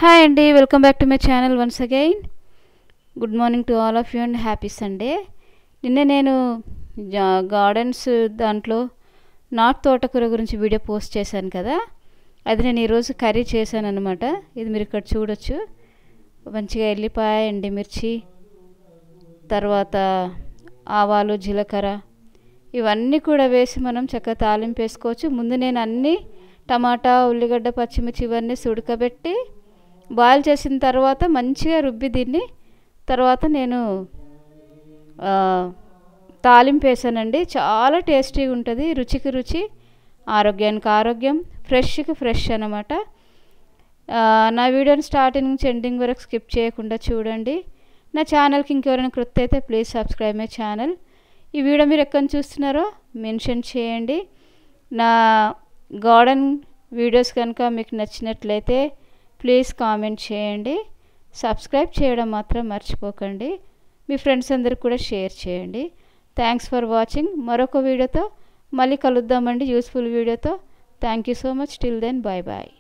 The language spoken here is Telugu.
హాయ్ అండి, welcome back to my channel once again. Good morning to all of you and happy Sunday. నిన్న నేను గార్డెన్స్ దాంట్లో నాటు తోటకూర గురించి వీడియో పోస్ట్ చేశాను కదా, అది నేను ఈరోజు కర్రీ చేశాను అనమాట. ఇది మీరు ఇక్కడ చూడొచ్చు. మంచిగా ఎల్లిపాయ, ఎండుమిర్చి, తర్వాత ఆవాలు, జీలకర్ర ఇవన్నీ కూడా వేసి మనం చక్కగా తాలింపు వేసుకోవచ్చు. ముందు నేను అన్నీ టమాటా, ఉల్లిగడ్డ, పచ్చిమిర్చి ఇవన్నీ ఉడకబెట్టి బాయిల్ చేసిన తర్వాత మంచిగా రుబ్బి దీన్ని తర్వాత నేను తాలింపు వేసానండి. చాలా టేస్టీగా ఉంటుంది, రుచికి రుచి, ఆరోగ్యానికి ఆరోగ్యం, ఫ్రెష్కి ఫ్రెష్ అనమాట. నా వీడియోని స్టార్టింగ్ నుంచి ఎండింగ్ వరకు స్కిప్ చేయకుండా చూడండి. నా ఛానల్కి ఇంకెవరైనా క్రొత్త అయితే ప్లీజ్ సబ్స్క్రైబ్ మై ఛానల్. ఈ వీడియో మీరు ఎక్కడ చూస్తున్నారో మెన్షన్ చేయండి. నా గార్డెన్ వీడియోస్ కనుక మీకు నచ్చినట్లయితే ప్లీజ్ కామెంట్ చేయండి. సబ్స్క్రైబ్ చేయడం మాత్రం మర్చిపోకండి. మీ ఫ్రెండ్స్ అందరికి కూడా షేర్ చేయండి. Thanks for watching. మరొక వీడియోతో మళ్ళీ కలుద్దామండి, యూస్ఫుల్ వీడియోతో. Thank you so much. Till then, bye bye.